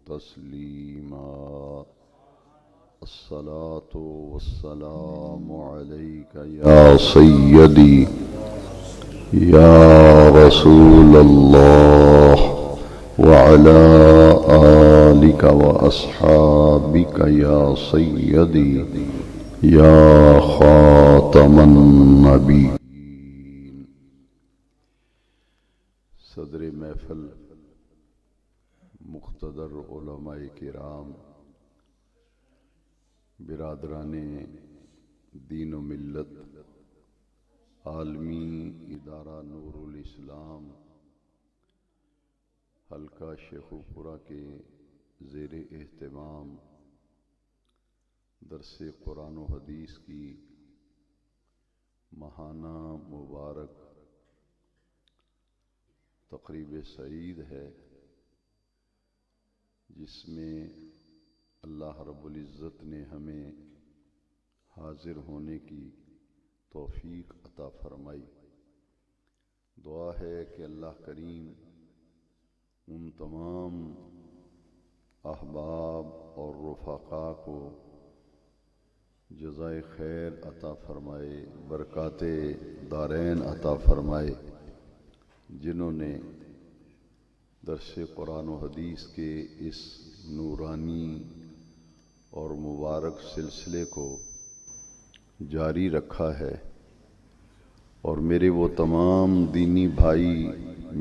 تسليما. الصلاة والسلام عليك يا سيدي يا رسول الله وعلى آلك وأصحابك يا سيدي يا خاتم النبيين. صدر محفل مقتدر علماء کرام، برادران دین و ملت، عالمی ادارہ نور الاسلام حلقہ شیخوپورہ کے زیر اہتمام درس قرآن و حدیث کی ماہانہ مبارک تقریب سعید ہے، جس میں اللہ رب العزت نے ہمیں حاضر ہونے کی توفیق عطا فرمائی۔ دعا ہے کہ اللہ کریم ان تمام احباب اور رفقاء کو جزائے خیر عطا فرمائے، برکات دارین عطا فرمائے، جنہوں نے درس قرآن و حدیث کے اس نورانی اور مبارک سلسلے کو جاری رکھا ہے، اور میرے وہ تمام دینی بھائی،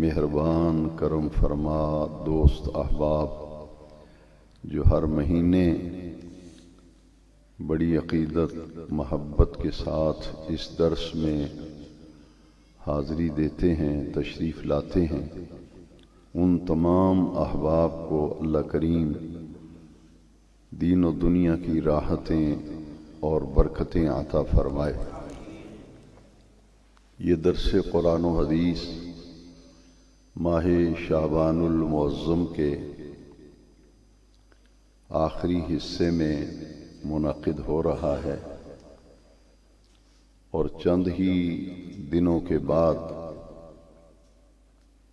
مہربان، کرم فرما دوست احباب جو ہر مہینے بڑی عقیدت محبت کے ساتھ اس درس میں حاضری دیتے ہیں، تشریف لاتے ہیں، ان تمام احباب کو اللہ کریم دین و دنیا کی راحتیں اور برکتیں عطا فرمائے۔ یہ درس قرآن و حدیث ماہ شعبان المعظم کے آخری حصے میں منعقد ہو رہا ہے، اور چند ہی دنوں کے بعد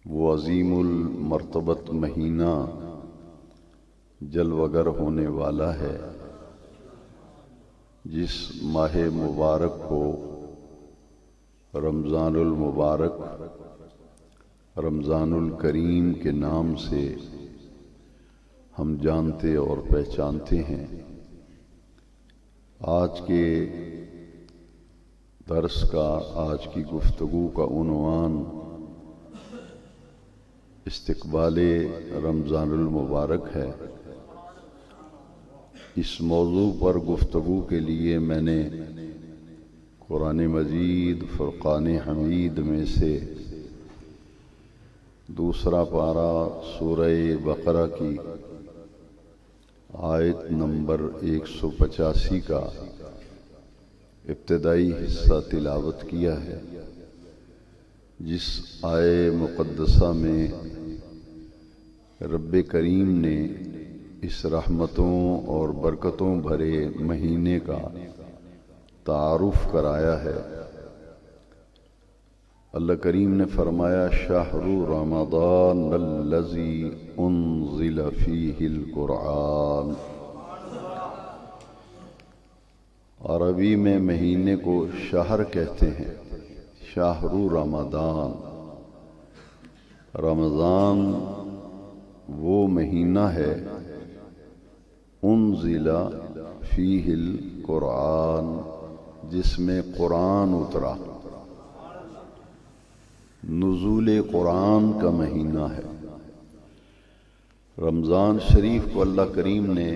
وہ عظیم المرتبت مہینہ جلوگر ہونے والا ہے، جس ماہ مبارک کو رمضان المبارک، رمضان الکریم کے نام سے ہم جانتے اور پہچانتے ہیں۔ آج کے درس کا، آج کی گفتگو کا عنوان استقبال رمضان المبارک ہے۔ اس موضوع پر گفتگو کے لیے میں نے قرآن مجید فرقان حمید میں سے دوسرا پارہ سورہ بقرہ کی آیت نمبر 185 کا ابتدائی حصہ تلاوت کیا ہے، جس آیے مقدسہ میں رب کریم نے اس رحمتوں اور برکتوں بھرے مہینے کا تعارف کرایا ہے۔ اللہ کریم نے فرمایا شہر رمضان الذی انزل فیہ القرآن۔ عربی میں مہینے کو شہر کہتے ہیں، شہر رمضان۔ رمضان وہ مہینہ ہے انزل فیہ القرآن، جس میں قرآن اترا، نزول قرآن کا مہینہ ہے۔ رمضان شریف کو اللہ کریم نے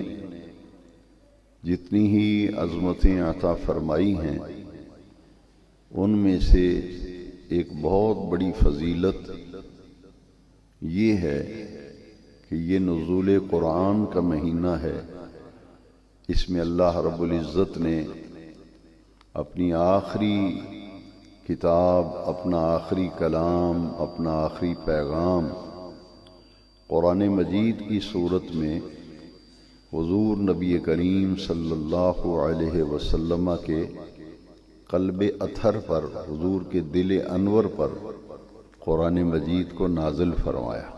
جتنی ہی عظمتیں عطا فرمائی ہیں، ان میں سے ایک بہت بڑی فضیلت یہ ہے کہ یہ نزول قرآن کا مہینہ ہے۔ اس میں اللہ رب العزت نے اپنی آخری کتاب، اپنا آخری کلام، اپنا آخری پیغام قرآن مجید کی صورت میں حضور نبی کریم صلی اللہ علیہ وسلم کے قلب اطہر پر، حضور کے دل انور پر قرآن مجید کو نازل فرمایا۔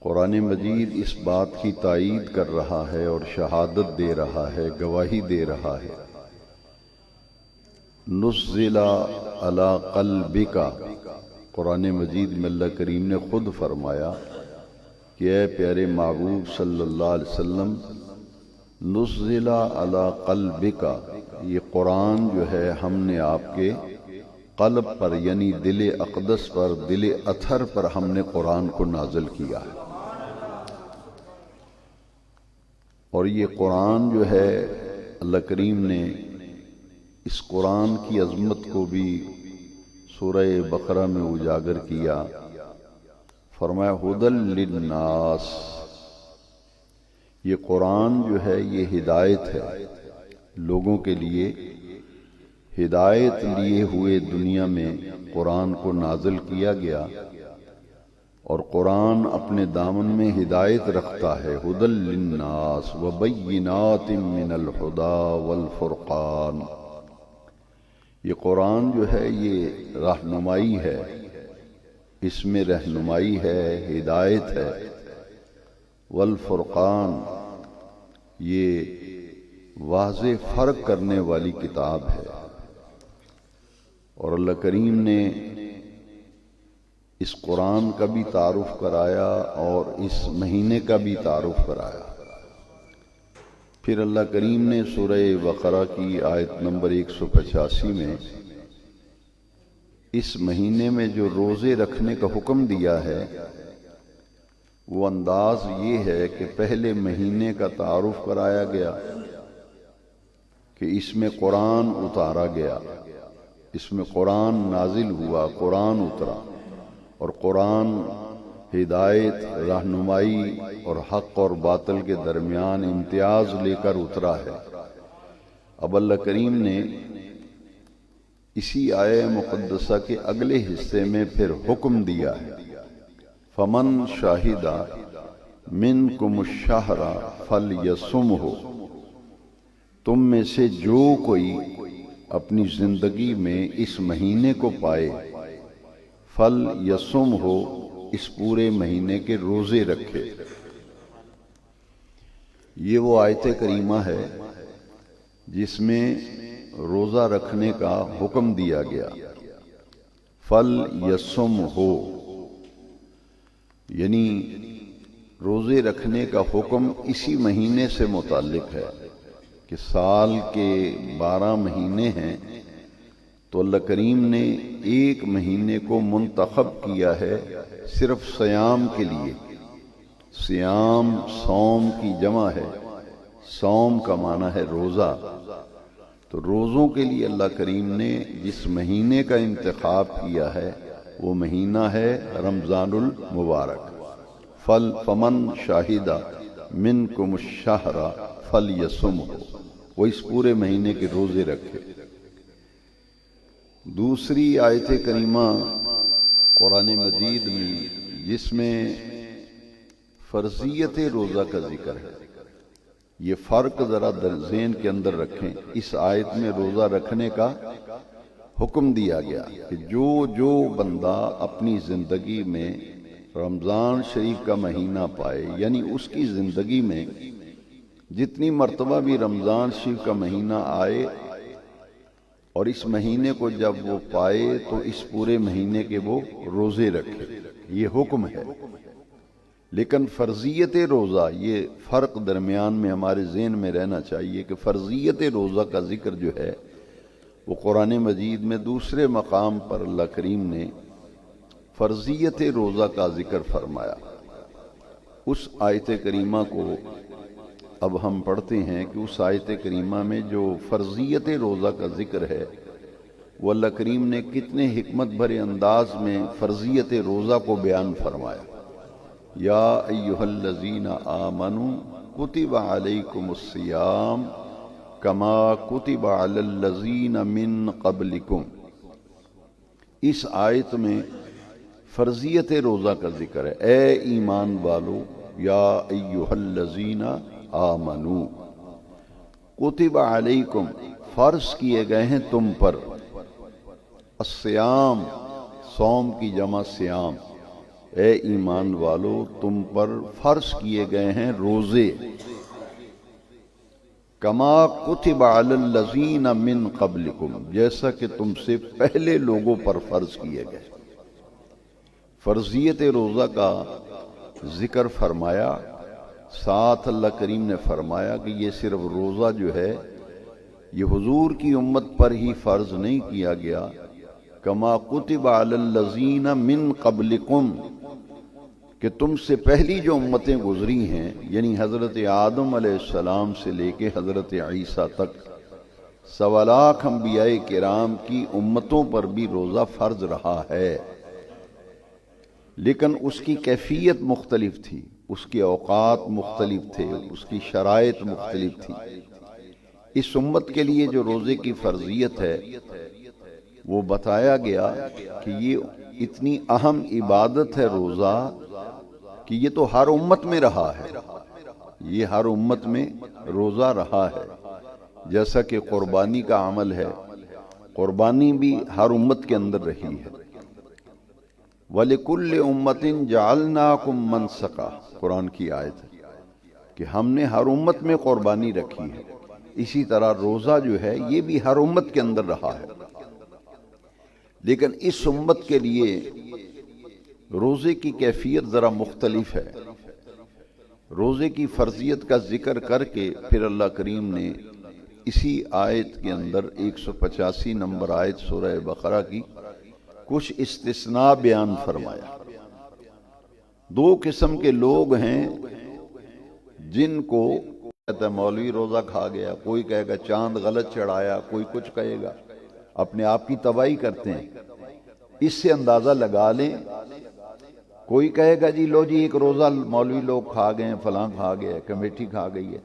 قرآن مجید اس بات کی تائید کر رہا ہے اور شہادت دے رہا ہے، گواہی دے رہا ہے، نزل علی قلبک، قرآن مجید میں اللہ کریم نے خود فرمایا کہ اے پیارے محبوب صلی اللہ علیہ وسلم، نزل علی قلبک، یہ قرآن جو ہے ہم نے آپ کے قلب پر یعنی دل اقدس پر، دل اطہر پر ہم نے قرآن کو نازل کیا ہے۔ اور یہ قرآن جو ہے اللہ کریم نے اس قرآن کی عظمت کو بھی سورہ بقرہ میں اجاگر کیا، فرمایا ھدی للناس، یہ قرآن جو ہے یہ ہدایت ہے لوگوں کے لیے، ہدایت لیے ہوئے دنیا میں قرآن کو نازل کیا گیا، اور قرآن اپنے دامن میں ہدایت رکھتا ہے، ھدی للناس وبینات من الہدی والفرقان، یہ قرآن جو ہے یہ رہنمائی ہے، اس میں رہنمائی ہے، ہدایت ہے، والفرقان، یہ واضح فرق کرنے والی کتاب ہے۔ اور اللہ کریم نے اس قرآن کا بھی تعارف کرایا اور اس مہینے کا بھی تعارف کرایا۔ پھر اللہ کریم نے سورہ بقرہ کی آیت نمبر 185 میں اس مہینے میں جو روزے رکھنے کا حکم دیا ہے وہ انداز یہ ہے کہ پہلے مہینے کا تعارف کرایا گیا کہ اس میں قرآن اتارا گیا، اس میں قرآن نازل ہوا، قرآن اترا، اور قرآن ہدایت، رہنمائی اور حق اور باطل کے درمیان امتیاز لے کر اترا ہے۔ اب اللہ کریم نے اسی آیہ مقدسہ کے اگلے حصے میں پھر حکم دیا ہے، فمن شاہد منکم الشہر فلیصمہ، تم میں سے جو کوئی اپنی زندگی میں اس مہینے کو پائے، فلیصمہ، اس پورے مہینے کے روزے رکھے۔ یہ وہ آیت کریمہ ہے جس میں روزہ رکھنے کا حکم دیا گیا، فلیصمہ، یعنی روزے رکھنے کا حکم اسی مہینے سے متعلق ہے کہ سال کے 12 مہینے ہیں تو اللہ کریم نے ایک مہینے کو منتخب کیا ہے صرف سیام کے لیے۔ سیام صوم کی جمع ہے، صوم کا معنی ہے روزہ، تو روزوں کے لیے اللہ کریم نے جس مہینے کا انتخاب کیا ہے وہ مہینہ ہے رمضان المبارک۔ فمن شاہد منکم الشہر فلیصمہ، وہ اس پورے مہینے کے روزے رکھے۔ دوسری آیت کریمہ قرآن مجید میں جس میں فرضیت روزہ کا ذکر ہے، یہ فرق ذرا ذہن کے اندر رکھیں، اس آیت میں روزہ رکھنے کا حکم دیا گیا کہ جو بندہ اپنی زندگی میں رمضان شریف کا مہینہ پائے، یعنی اس کی زندگی میں جتنی مرتبہ بھی رمضان شریف کا مہینہ آئے اور اس مہینے کو جب وہ پائے تو اس پورے مہینے کے وہ روزے رکھے، یہ حکم ہے۔ لیکن فرضیت روزہ، یہ فرق درمیان میں ہمارے ذہن میں رہنا چاہیے کہ فرضیت روزہ کا ذکر جو ہے وہ قرآن مجید میں دوسرے مقام پر اللہ کریم نے فرضیت روزہ کا ذکر فرمایا۔ اس آیت کریمہ کو اب ہم پڑھتے ہیں کہ اس آیت کریمہ میں جو فرضیت روزہ کا ذکر ہے وہ اللہ کریم نے کتنے حکمت بھرے انداز میں فرضیت روزہ کو بیان فرمایا۔ یا ایہا الذین آمنوا کتب علیکم الصیام کما کتب علی الذین من قبلکم، اس آیت میں فرضیت روزہ کا ذکر ہے۔ اے ایمان والو، یا ایہا الذین آمنو، کتب علیکم، فرض کیے گئے ہیں تم پر، الصیام، صوم کی جمع صیام، اے ایمان والو تم پر فرض کیے گئے ہیں روزے، کما کتب علی الذین من قبلکم، جیسا کہ تم سے پہلے لوگوں پر فرض کیے گئے۔ فرضیت روزہ کا ذکر فرمایا، ساتھ اللہ کریم نے فرمایا کہ یہ صرف روزہ جو ہے یہ حضور کی امت پر ہی فرض نہیں کیا گیا، کما کتب علی الذین من قبلکم، کہ تم سے پہلی جو امتیں گزری ہیں، یعنی حضرت آدم علیہ السلام سے لے کے حضرت عیسیٰ تک 1.25 لاکھ انبیاء کرام کی امتوں پر بھی روزہ فرض رہا ہے، لیکن اس کی کیفیت مختلف تھی، اس کے اوقات مختلف تھے، اس کی شرائط مختلف تھی۔ اس امت کے لیے جو روزے کی فرضیت ہے وہ بتایا گیا کہ یہ اتنی اہم عبادت ہے روزہ کہ یہ تو ہر امت میں رہا ہے، یہ ہر امت میں روزہ رہا ہے، جیسا کہ قربانی کا عمل ہے، قربانی بھی ہر امت کے اندر رہی ہے۔ وَلِكُلِّ أُمَّةٍ جَعَلْنَاكُمْ مَنْسَكًا، قرآن کی آیت ہے کہ ہم نے ہر امت میں قربانی رکھی ہے، اسی طرح روزہ جو ہے یہ بھی ہر امت کے اندر رہا ہے، لیکن اس امت کے لیے روزے کی کیفیت ذرا مختلف ہے۔ روزے کی فرضیت کا ذکر کر کے پھر اللہ کریم نے اسی آیت کے اندر 185 نمبر آیت سورہ بقرہ کی کچھ استثناء بیان فرمایا۔ 2 قسم کے لوگ ہیں جن کو کہتا ہے مولوی روزہ کھا گیا، کوئی کہے گا چاند غلط چڑھایا، کوئی کچھ کہے گا، اپنے آپ کی تباہی کرتے ہیں۔ اس سے اندازہ لگا لیں، کوئی کہے گا جی لو جی ایک روزہ مولوی لوگ کھا گئے ہیں، فلاں کھا گیا، کمیٹی کھا گئی ہے۔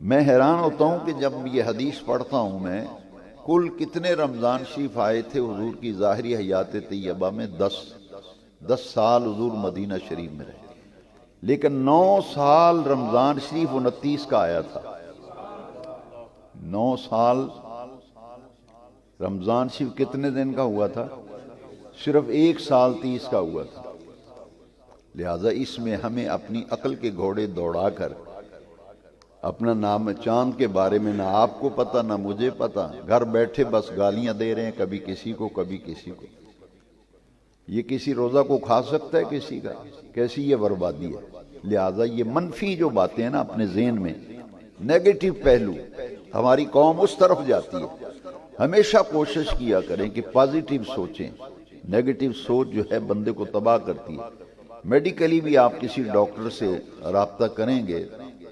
میں حیران ہوتا ہوں کہ جب یہ حدیث پڑھتا ہوں میں، کل کتنے رمضان شریف آئے تھے حضور کی ظاہری حیات طیبہ میں؟ 10 سال حضور مدینہ شریف میں رہے، لیکن 9 سال رمضان شریف 29 کا آیا تھا۔ 9 سال رمضان شریف کتنے دن کا ہوا تھا؟ صرف 1 سال 30 کا ہوا تھا۔ لہذا اس میں ہمیں اپنی عقل کے گھوڑے دوڑا کر اپنا نام چاند کے بارے میں نہ آپ کو پتہ نہ مجھے پتہ، گھر بیٹھے بس گالیاں دے رہے ہیں، کبھی کسی کو کبھی کسی کو۔ یہ کسی روزہ کو کھا سکتا ہے کسی کا؟ کیسی یہ بربادی ہے۔ لہذا یہ منفی جو باتیں ہیں نا اپنے ذہن میں، نیگیٹو پہلو، ہماری قوم اس طرف جاتی ہے۔ ہمیشہ کوشش کیا کریں کہ پازیٹیو سوچیں، نیگیٹو سوچ جو ہے بندے کو تباہ کرتی ہے۔ میڈیکلی بھی آپ کسی ڈاکٹر سے رابطہ کریں گے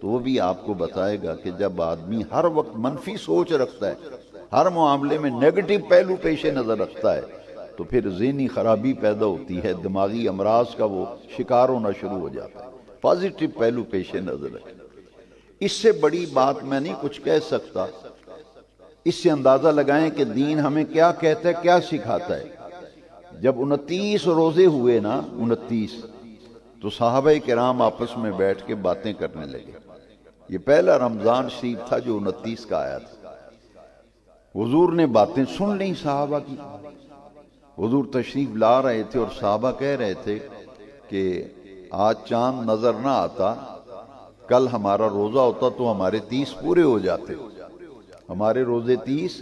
تو وہ بھی آپ کو بتائے گا کہ جب آدمی ہر وقت منفی سوچ رکھتا ہے، ہر معاملے میں نیگیٹو پہلو پیش نظر رکھتا ہے، تو پھر ذہنی خرابی پیدا ہوتی ہے، دماغی امراض کا وہ شکار ہونا شروع ہو جاتا ہے۔ پازیٹیو پہلو پیش نظر رکھیں۔ اس سے بڑی بات میں نہیں کچھ کہہ سکتا۔ اس سے اندازہ لگائیں کہ دین ہمیں کیا کہتا ہے، کیا سکھاتا ہے۔ جب 29 روزے ہوئے نا، 29، تو صحابہ کرام آپس میں بیٹھ کے باتیں کرنے لگے۔ یہ پہلا رمضان شریف تھا جو 29 کا آیا تھا۔ حضور نے باتیں سن لیں صحابہ کی۔ حضور تشریف لا رہے تھے اور صحابہ کہہ رہے تھے کہ آج چاند نظر نہ آتا، کل ہمارا روزہ ہوتا تو ہمارے 30 پورے ہو جاتے، ہمارے روزے 30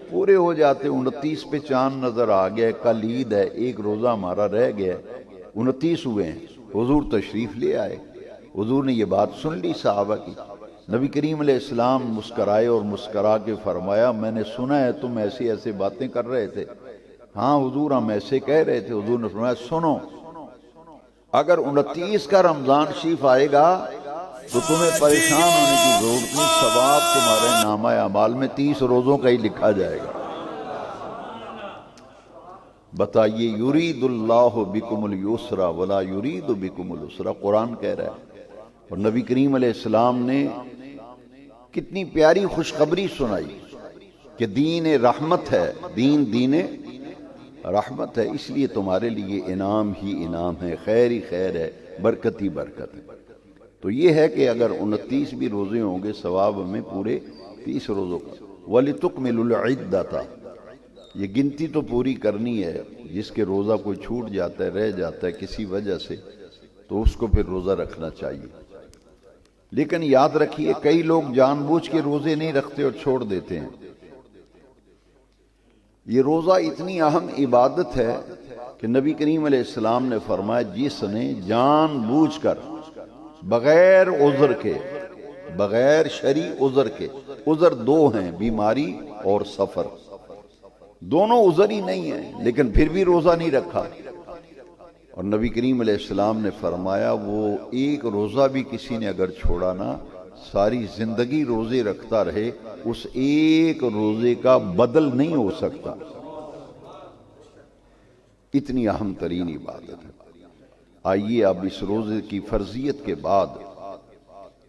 پورے ہو جاتے۔ 29 پہ چاند نظر آ گیا، کل عید ہے، ایک روزہ ہمارا رہ گیا، 29 ہوئے ہیں۔ حضور تشریف لے آئے، حضور نے یہ بات سن لی صحابہ کی۔ نبی کریم علیہ السلام مسکرائے اور مسکرا کے فرمایا میں نے سنا ہے تم ایسی ایسی باتیں کر رہے تھے۔ ہاں حضور ہم ایسے کہہ رہے تھے۔ حضور نے فرمایا سنو، اگر 29 کا رمضان شریف آئے گا تو تمہیں پریشان ہونے کی ضرورت نہیں، ثواب تمہارے نامہ اعمال میں 30 روزوں کا ہی لکھا جائے گا۔ بتائیے، یرید اللہ بکم الیسر ولا یرید بکم العسر، قرآن کہہ رہا ہے۔ اور نبی کریم علیہ السلام نے کتنی پیاری خوشخبری سنائی کہ دین رحمت ہے، دین رحمت ہے، اس لیے تمہارے لیے انعام ہی انعام ہے، خیر ہی خیر ہے، برکت ہی برکت ہے۔ تو یہ ہے کہ اگر 29 بھی روزے ہوں گے ثواب میں پورے 30 روزوں کا۔ وَلِتُكْمِلُوا الْعِدَّةَ، یہ گنتی تو پوری کرنی ہے، جس کے روزہ کوئی چھوٹ جاتا ہے، رہ جاتا ہے کسی وجہ سے، تو اس کو پھر روزہ رکھنا چاہیے۔ لیکن یاد رکھیے کئی لوگ جان بوجھ کے روزے نہیں رکھتے اور چھوڑ دیتے ہیں۔ یہ روزہ اتنی اہم عبادت ہے کہ نبی کریم علیہ السلام نے فرمایا جس نے جان بوجھ کر بغیر عذر کے، بغیر شرعی عذر کے، عذر دو ہیں، بیماری اور سفر، دونوں عذر ہی نہیں ہیں، لیکن پھر بھی روزہ نہیں رکھا، اور نبی کریم علیہ السلام نے فرمایا وہ ایک روزہ بھی کسی نے اگر چھوڑا نا، ساری زندگی روزے رکھتا رہے، اس ایک روزے کا بدل نہیں ہو سکتا۔ اتنی اہم ترین عبادت ہے۔ آئیے اب اس روزے کی فرضیت کے بعد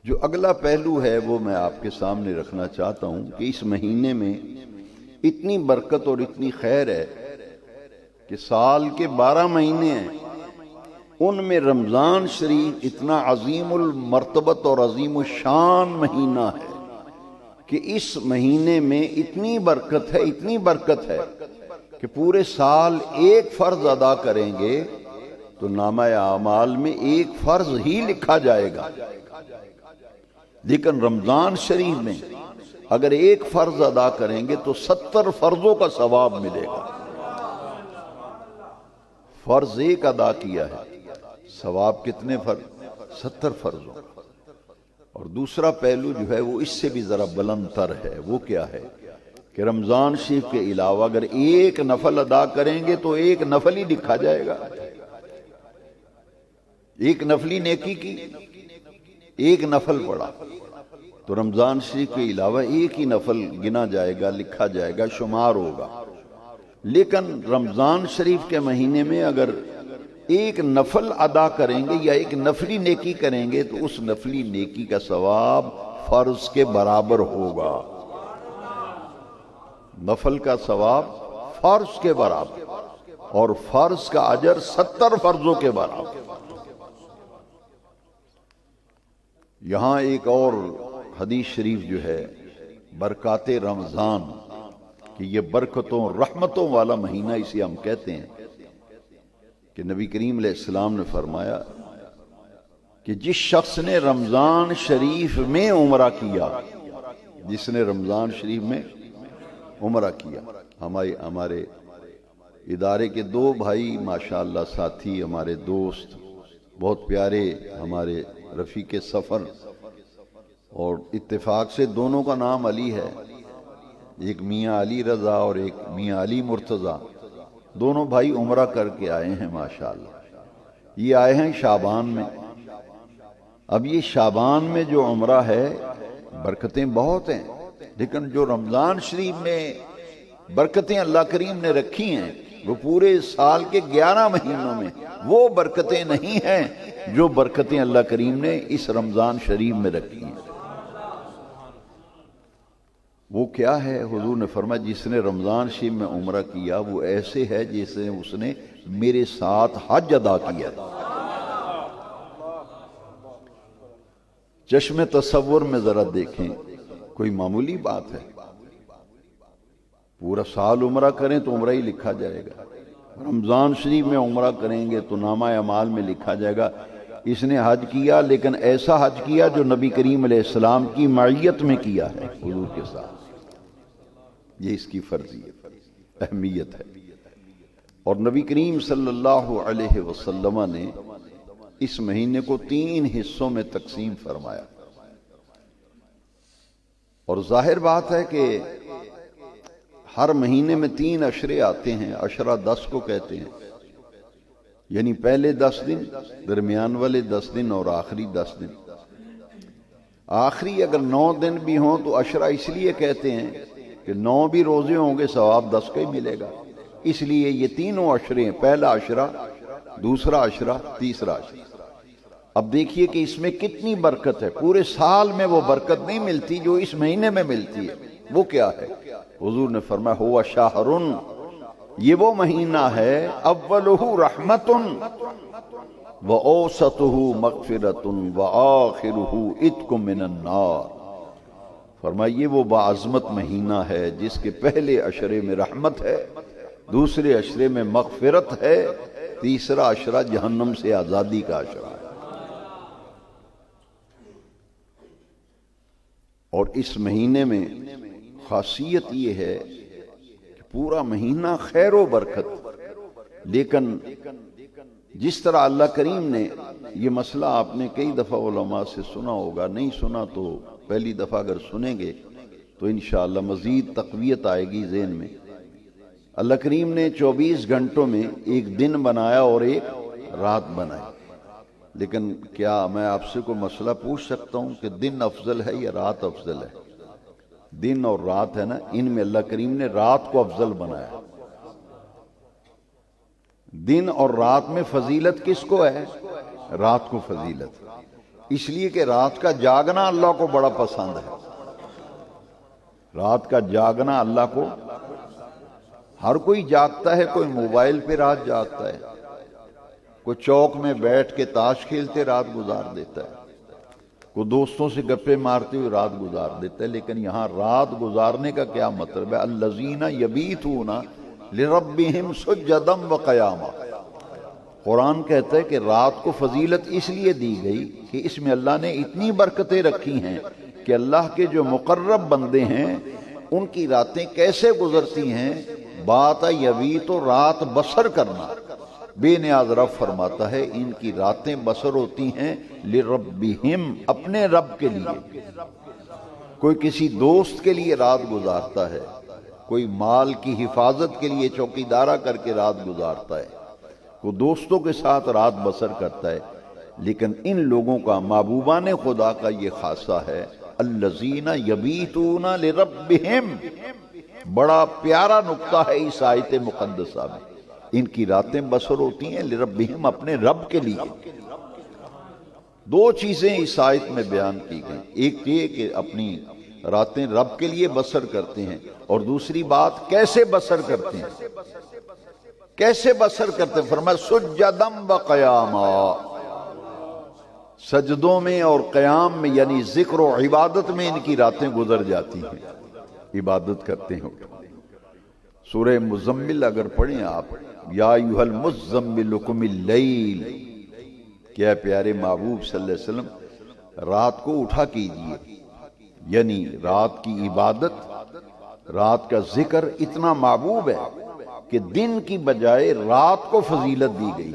جو اگلا پہلو ہے وہ میں آپ کے سامنے رکھنا چاہتا ہوں کہ اس مہینے میں اتنی برکت اور اتنی خیر ہے کہ سال کے 12 مہینے ہیں، ان میں رمضان شریف اتنا عظیم المرتبت اور عظیم الشان مہینہ ہے کہ اس مہینے میں اتنی برکت ہے، اتنی برکت ہے کہ پورے سال ایک فرض ادا کریں گے تو نامہ اعمال میں ایک فرض ہی لکھا جائے گا، لیکن رمضان شریف میں اگر ایک فرض ادا کریں گے تو 70 فرضوں کا ثواب ملے گا۔ فرض ایک ادا کیا ہے، ثواب کتنے فرض؟ 70 فرضوں۔ اور دوسرا پہلو جو ہے وہ اس سے بھی ذرا بلند تر ہے، وہ کیا ہے کہ رمضان شریف کے علاوہ اگر ایک نفل ادا کریں گے تو ایک نفل ہی لکھا جائے گا۔ ایک نفلی نیکی کی، ایک نفل پڑھا تو رمضان شریف کے علاوہ ایک ہی نفل گنا جائے گا، لکھا جائے گا، شمار ہوگا۔ لیکن رمضان شریف کے مہینے میں اگر ایک نفل ادا کریں گے یا ایک نفلی نیکی کریں گے تو اس نفلی نیکی کا ثواب فرض کے برابر ہوگا۔ نفل کا ثواب فرض کے برابر، اور فرض کا اجر 70 فرضوں کے برابر۔ یہاں ایک اور حدیث شریف جو ہے برکات رمضان، کہ یہ برکتوں رحمتوں والا مہینہ اسے ہم کہتے ہیں، کہ نبی کریم علیہ السلام نے فرمایا کہ جس شخص نے رمضان شریف میں عمرہ کیا، جس نے رمضان شریف میں عمرہ کیا، ہمارے ادارے کے 2 بھائی ماشاءاللہ ساتھی، ہمارے دوست، بہت پیارے، ہمارے رفیق سفر، اور اتفاق سے دونوں کا نام علی ہے، ایک میاں علی رضا اور ایک میاں علی مرتضی، دونوں بھائی عمرہ کر کے آئے ہیں ماشاءاللہ۔ یہ آئے ہیں شعبان میں۔ اب یہ شعبان میں جو عمرہ ہے برکتیں بہت ہیں، لیکن جو رمضان شریف میں برکتیں اللہ کریم نے رکھی ہیں وہ پورے سال کے 11 مہینوں میں وہ برکتیں نہیں ہیں جو برکتیں اللہ کریم نے اس رمضان شریف میں رکھی ہیں۔ وہ کیا ہے؟ حضور نے فرمایا جس نے رمضان شریف میں عمرہ کیا وہ ایسے ہے جیسے اس نے میرے ساتھ حج ادا کیا۔ چشم تصور میں ذرا دیکھیں، کوئی معمولی بات ہے؟ پورا سال عمرہ کریں تو عمرہ ہی لکھا جائے گا، رمضان شریف میں عمرہ کریں گے تو نامہ اعمال میں لکھا جائے گا اس نے حج کیا، لیکن ایسا حج کیا جو نبی کریم علیہ السلام کی معیت میں کیا ہے، حضور کے ساتھ۔ یہ اس کی فرضیت، اہمیت ہے۔ اور نبی کریم صلی اللہ علیہ وسلم نے اس مہینے کو 3 حصوں میں تقسیم فرمایا، اور ظاہر بات ہے کہ ہر مہینے میں 3 عشرے آتے ہیں، عشرہ 10 کو کہتے ہیں، یعنی پہلے 10 دن، درمیان والے 10 دن اور آخری 10 دن۔ آخری اگر 9 دن بھی ہوں تو عشرہ اس لیے کہتے ہیں کہ 9 بھی روزے ہوں گے ثواب 10 کا ہی ملے گا، اس لیے یہ تینوں عشرے ہیں، پہلا عشرہ، دوسرا عشرہ، تیسرا عشرہ۔ اب دیکھیے کہ اس میں کتنی برکت ہے، پورے سال میں وہ برکت نہیں ملتی جو اس مہینے میں ملتی ہے۔ وہ کیا ہے؟ حضور نے فرمایا ہوا شہر، یہ وہ مہینہ ہے اولہ رحمت وأوسطہ مغفرۃ وآخرہ عتق من النار۔ فرمائیے وہ باعظمت مہینہ ہے جس کے پہلے عشرے میں رحمت ہے، دوسرے عشرے میں مغفرت ہے، تیسرا عشرہ جہنم سے آزادی کا عشرہ ہے۔ اور اس مہینے میں خاصیت یہ ہے کہ پورا مہینہ خیر و برکت، لیکن جس طرح اللہ کریم نے یہ مسئلہ آپ نے کئی دفعہ علماء سے سنا ہوگا، نہیں سنا تو پہلی دفعہ اگر سنیں گے تو انشاءاللہ مزید تقویت آئے گی ذہن میں۔ اللہ کریم نے 24 گھنٹوں میں ایک دن بنایا اور ایک رات بنائی، لیکن کیا میں آپ سے کوئی مسئلہ پوچھ سکتا ہوں کہ دن افضل ہے یا رات افضل ہے؟ دن اور رات ہے نا، ان میں اللہ کریم نے رات کو افضل بنایا۔ دن اور رات میں فضیلت کس کو ہے؟ رات کو فضیلت، اس لیے کہ رات کا جاگنا اللہ کو بڑا پسند ہے۔ رات کا جاگنا اللہ کو، ہر کوئی جاگتا ہے، کوئی موبائل پہ رات جاگتا ہے، کوئی چوک میں بیٹھ کے تاش کھیلتے رات گزار دیتا ہے، کوئی دوستوں سے گپے مارتے ہوئے رات گزار دیتا ہے، لیکن یہاں رات گزارنے کا کیا مطلب ہے؟ الذین یبیتون لربہم سجدا وقیاما۔ قرآن کہتا ہے کہ رات کو فضیلت اس لیے دی گئی کہ اس میں اللہ نے اتنی برکتیں رکھی ہیں کہ اللہ کے جو مقرب بندے ہیں ان کی راتیں کیسے گزرتی ہیں۔ بات یبی تو رات بسر کرنا، بے نیاز رب فرماتا ہے ان کی راتیں بسر ہوتی ہیں لربہم، اپنے رب کے لیے۔ کوئی کسی دوست کے لیے رات گزارتا ہے، کوئی مال کی حفاظت کے لیے چوکیدارہ کر کے رات گزارتا ہے، کوئی دوستوں کے ساتھ رات بسر کرتا ہے، لیکن ان لوگوں کا محبوبان خدا کا یہ خاصہ ہے الذین یبیتون لربہم۔ بڑا پیارا نقطہ ہے اس آیت مقدسہ میں، ان کی راتیں بسر ہوتی ہیں لربہم، اپنے رب کے لیے۔ دو چیزیں اس آیت میں بیان کی گئیں، ایک یہ کہ اپنی راتیں رب کے لیے بسر کرتے ہیں، اور دوسری بات کیسے بسر کرتے ہیں۔ کیسے بسر کرتے ہیں؟ فرمایا سجدا وقیاما، سجدوں میں اور قیام میں، یعنی ذکر و عبادت میں ان کی راتیں گزر جاتی ہیں، عبادت کرتے ہیں۔ سورہ مزمل اگر پڑھیں آپ، یا ایھا المزمل قم اللیل، کیا پیارے محبوب صلی اللہ علیہ وسلم رات کو اٹھا کیجئے، یعنی رات کی عبادت، رات کا ذکر اتنا محبوب ہے کہ دن کی بجائے رات کو فضیلت دی گئی،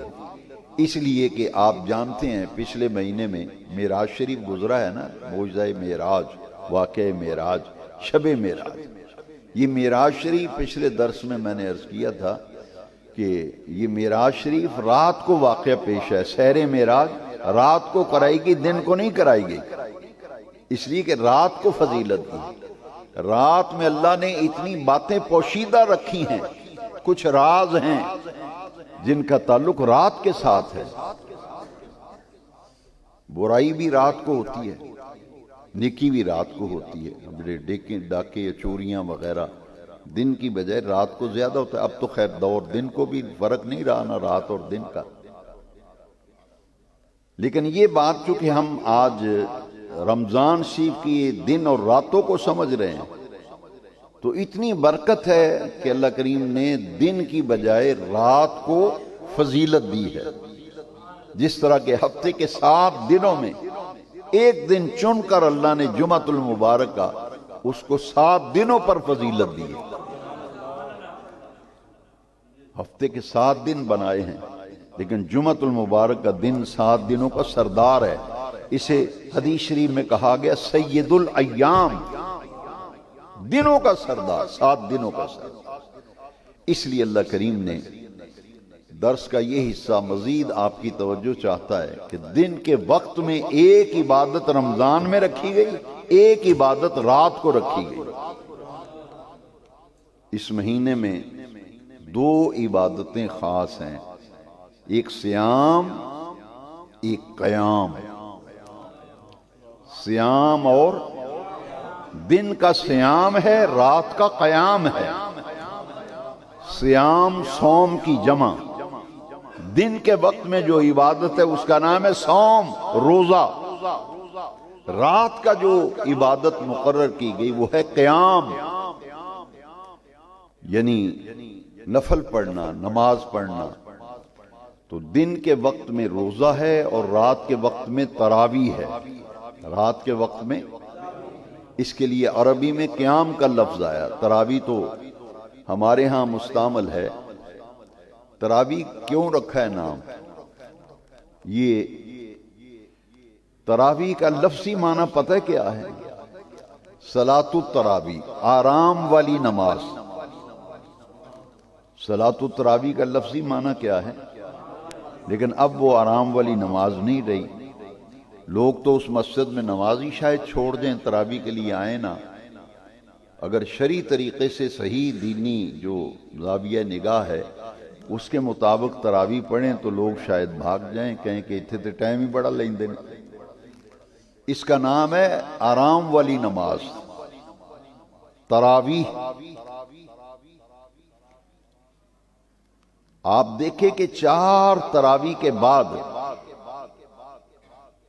اس لیے کہ آپ جانتے ہیں پچھلے مہینے میں معراج شریف گزرا ہے نا، معجزہ معراج، واقعہ معراج، شب معراج۔ یہ معراج شریف پچھلے درس میں نے عرض کیا تھا کہ یہ معراج شریف رات کو واقعہ پیش ہے، سیر معراج رات کو کرائی گئی، دن کو نہیں کرائی گئی، اس لیے کہ رات کو فضیلت دی۔ رات میں اللہ نے اتنی باتیں پوشیدہ رکھی ہیں، کچھ راز ہیں جن کا تعلق رات کے ساتھ ہے۔ برائی بھی رات کو ہوتی ہے، نیکی بھی رات کو ہوتی ہے، ڈاکے چوریاں وغیرہ دن کی بجائے رات کو زیادہ ہوتا ہے۔ اب تو خیر دور دن کو بھی فرق نہیں رہا نا رات اور دن کا، لیکن یہ بات چونکہ ہم آج رمضان شریف کی دن اور راتوں کو سمجھ رہے ہیں تو اتنی برکت ہے کہ اللہ کریم نے دن کی بجائے رات کو فضیلت دی ہے۔ جس طرح کہ ہفتے کے 7 دنوں میں ایک دن چن کر اللہ نے جمعۃ المبارک کا اس کو 7 دنوں پر فضیلت دی ہے۔ ہفتے کے 7 دن بنائے ہیں، لیکن جمعۃ المبارک کا دن 7 دنوں کا سردار ہے۔ اسے حدیث شریف میں کہا گیا سید الایام، دنوں کا سردار، 7 دنوں کا سردار۔ اس لیے اللہ کریم نے درس کا یہ حصہ مزید آپ کی توجہ چاہتا ہے کہ دن کے وقت میں ایک عبادت رمضان میں رکھی گئی، ایک عبادت رات کو رکھی گئی۔ اس مہینے میں 2 عبادتیں خاص ہیں، ایک صیام، ایک قیام۔ صیام اور دن کا صیام ہے، رات کا قیام ہے۔ صیام صوم کی جمع، دن کے وقت میں جو عبادت ہے اس کا نام ہے صوم، روزہ۔ رات کا جو عبادت مقرر کی گئی وہ ہے قیام، یعنی نفل پڑھنا، نماز پڑھنا۔ تو دن کے وقت میں روزہ ہے اور رات کے وقت میں تراویح ہے۔ رات کے وقت میں اس کے لیے عربی میں قیام کا لفظ آیا۔ تراویح تو ہمارے ہاں مستعمل ہے۔ تراویح کیوں رکھا ہے نام؟ یہ تراویح کا لفظی معنی پتہ ہے کیا ہے؟ صلاۃ التراویح، آرام والی نماز۔ صلاۃ التراویح کا لفظی معنی کیا ہے؟ لیکن اب وہ آرام والی نماز نہیں رہی۔ لوگ تو اس مسجد میں نماز ہی شاید چھوڑ دیں، تراویح کے لیے آئیں نا۔ اگر شرعی طریقے سے صحیح دینی جو زاویہ نگاہ ہے اس کے مطابق تراویح پڑھیں تو لوگ شاید بھاگ جائیں، کہیں کہ اتنے تو ٹائم ہی بڑا لیندے۔ اس کا نام ہے آرام والی نماز، تراویح۔ آپ دیکھیں کہ 4 تراویح کے بعد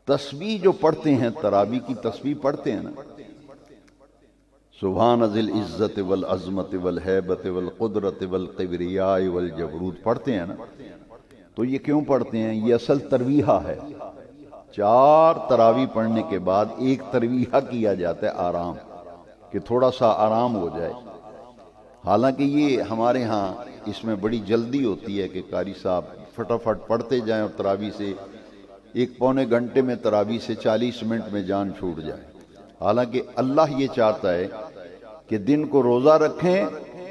تسبیح جو پڑھتے ہیں، تراویح کی تسبیح پڑھتے ہیں نا، سبحان ذی العزت والعظمت والہیبت والقدرت والکبریاء والجبروت پڑھتے ہیں نا، تو یہ کیوں پڑھتے ہیں؟ یہ اصل ترویحہ ہے۔ 4 تراویح پڑھنے کے بعد ایک ترویحہ کیا جاتا ہے، آرام، کہ تھوڑا سا آرام ہو جائے۔ حالانکہ یہ ہمارے ہاں اس میں بڑی جلدی ہوتی ہے کہ قاری صاحب فٹافٹ پڑھتے جائیں اور تراویح سے 1-پونے گھنٹے میں تراویح سے 40 منٹ میں جان چھوٹ جائے۔ حالانکہ اللہ یہ چاہتا ہے کہ دن کو روزہ رکھیں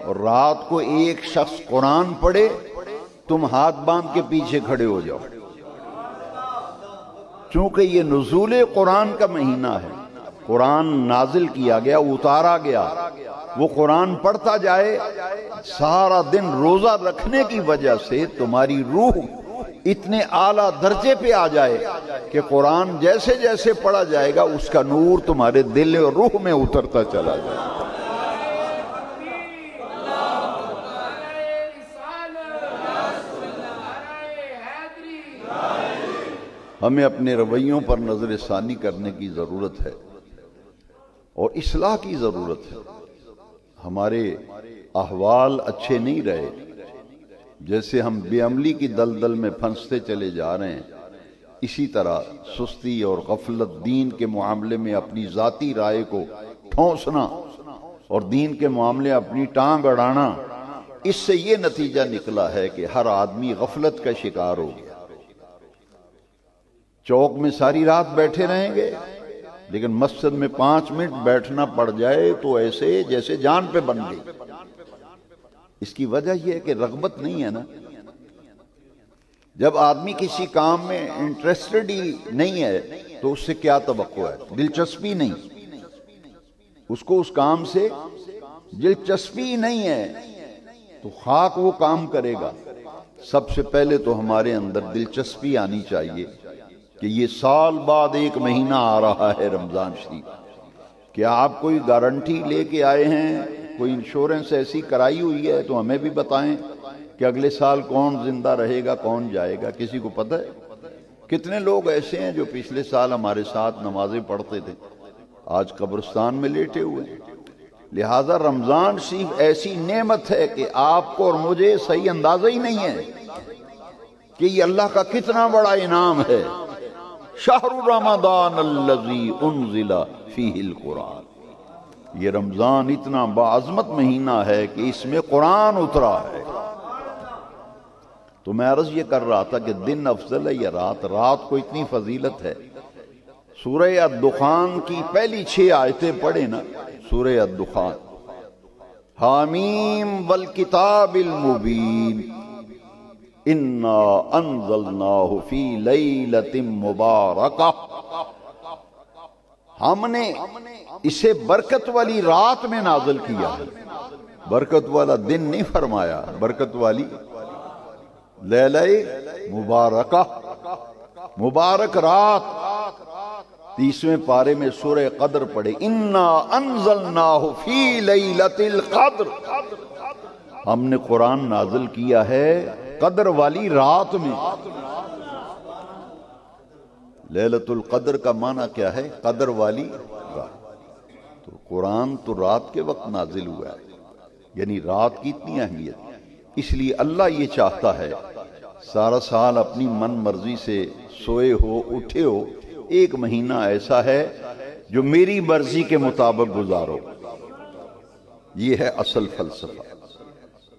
اور رات کو ایک شخص قرآن پڑھے، تم ہاتھ باندھ کے پیچھے کھڑے ہو جاؤ، چونکہ یہ نزول قرآن کا مہینہ ہے۔ قرآن نازل کیا گیا، اتارا گیا، وہ قرآن پڑھتا جائے۔ سارا دن روزہ رکھنے کی وجہ سے تمہاری روح اتنے اعلیٰ درجے پہ آ جائے کہ قرآن جیسے جیسے پڑھا جائے گا اس کا نور تمہارے دل اور روح میں اترتا چلا جائے۔ ہمیں اپنے رویوں پر نظر ثانی کرنے کی ضرورت ہے اور اصلاح کی ضرورت ہے۔ ہمارے احوال اچھے نہیں رہے، جیسے ہم بے عملی کی دلدل میں پھنستے چلے جا رہے ہیں، اسی طرح سستی اور غفلت، دین کے معاملے میں اپنی ذاتی رائے کو ٹھونسنا اور دین کے معاملے اپنی ٹانگ اڑانا، اس سے یہ نتیجہ نکلا ہے کہ ہر آدمی غفلت کا شکار ہو گیا۔ چوک میں ساری رات بیٹھے رہیں گے، لیکن مسجد میں 5 منٹ بیٹھنا پڑ جائے تو ایسے جیسے جان پہ بن گئی۔ اس کی وجہ یہ ہے کہ رغبت نہیں ہے نا۔ جب آدمی کسی کام میں انٹرسٹڈ ہی نہیں ہے تو اس سے کیا توقع ہے؟ دلچسپی نہیں، اس کو اس کام سے دلچسپی نہیں ہے تو خاک وہ کام کرے گا۔ سب سے پہلے تو ہمارے اندر دلچسپی آنی چاہیے کہ یہ سال بعد 1 مہینہ آ رہا ہے رمضان شریف۔ کیا آپ کوئی گارنٹی لے کے آئے ہیں، کوئی انشورنس ایسی کرائی ہوئی ہے تو ہمیں بھی بتائیں کہ اگلے سال کون زندہ رہے گا، کون جائے گا؟ کسی کو پتہ ہے؟ کتنے لوگ ایسے ہیں جو پچھلے سال ہمارے ساتھ نمازیں پڑھتے تھے، آج قبرستان میں لیٹے ہوئے ہیں۔ لہذا رمضان شریف ایسی نعمت ہے کہ آپ کو اور مجھے صحیح اندازہ ہی نہیں ہے کہ یہ اللہ کا کتنا بڑا انعام ہے۔ شہر رمضان الذی انزل فیہ القرآن، یہ رمضان اتنا باعظمت مہینہ ہے کہ اس میں قرآن اترا ہے۔ تو میں عرض یہ کر رہا تھا کہ دن افضل ہے یا رات؟ رات کو اتنی فضیلت ہے۔ سورہ الدخان کی پہلی 6 آیتیں پڑھیں نا، سورہ الدخان، حامیم والکتاب المبین انا انزلناہ فی لیلۃ مبارکہ، ہم نے اسے برکت والی رات میں نازل کیا ہے۔ برکت والا دن نہیں فرمایا، برکت والی لیلہ مبارکہ، مبارک رات۔ 30ویں پارے میں سورہ قدر پڑھے، انا انزلناہ فی لیلۃ القدر، ہم نے قرآن نازل کیا ہے قدر والی رات میں۔ لیلۃ القدر کا معنی کیا ہے؟ قدر والی رات۔ تو قرآن تو رات کے وقت نازل ہوا ہے، یعنی رات کی اتنی اہمیت۔ اس لیے اللہ یہ چاہتا ہے سارا سال اپنی من مرضی سے سوئے ہو اٹھے ہو، ایک مہینہ ایسا ہے جو میری مرضی کے مطابق گزارو۔ یہ ہے اصل فلسفہ۔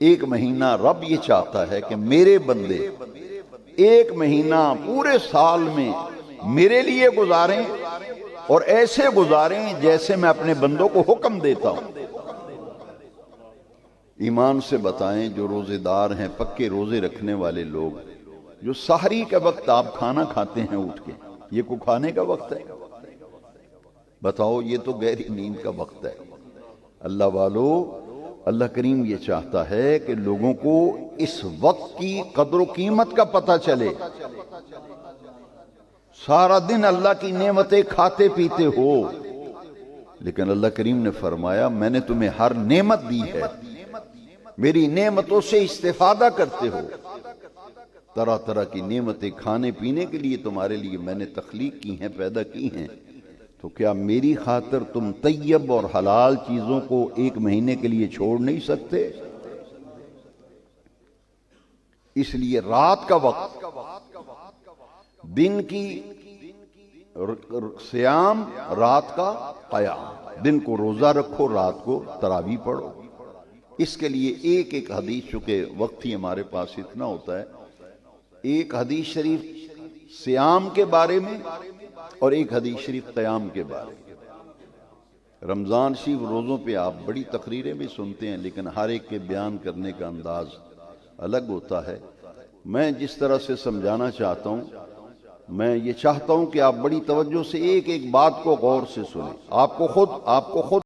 ایک مہینہ رب یہ چاہتا ہے کہ میرے بندے ایک مہینہ پورے سال میں میرے لیے گزاریں، اور ایسے گزاریں جیسے میں اپنے بندوں کو حکم دیتا ہوں۔ ایمان سے بتائیں، جو روزے دار ہیں، پکے روزے رکھنے والے لوگ، جو سحری کے وقت آپ کھانا کھاتے ہیں اٹھ کے، یہ کوئی کھانے کا وقت ہے؟ بتاؤ، یہ تو گہری نیند کا وقت ہے۔ اللہ والو، اللہ کریم یہ چاہتا ہے کہ لوگوں کو اس وقت کی قدر و قیمت کا پتہ چلے۔ سارا دن اللہ کی نعمتیں کھاتے پیتے ہو، لیکن اللہ کریم نے فرمایا میں نے تمہیں ہر نعمت دی ہے، میری نعمتوں سے استفادہ کرتے ہو۔ طرح طرح کی نعمتیں کھانے پینے کے لیے تمہارے لیے میں نے تخلیق کی ہیں، پیدا کی ہیں، تو کیا میری خاطر تم طیب اور حلال چیزوں کو ایک مہینے کے لیے چھوڑ نہیں سکتے؟ اس لیے رات کا وقت، دن کی صیام، رات کا قیام، دن کو روزہ رکھو، رات کو تراویح پڑھو۔ اس کے لیے ایک ایک حدیث، چونکہ وقت ہی ہمارے پاس اتنا ہوتا ہے، ایک حدیث شریف صیام کے بارے میں اور ایک حدیث شریف قیام کے بارے میں۔ رمضان شریف روزوں پہ آپ بڑی تقریریں بھی سنتے ہیں، لیکن ہر ایک کے بیان کرنے کا انداز الگ ہوتا ہے۔ میں جس طرح سے سمجھانا چاہتا ہوں، میں یہ چاہتا ہوں کہ آپ بڑی توجہ سے ایک ایک بات کو غور سے سنیں۔ آپ کو خود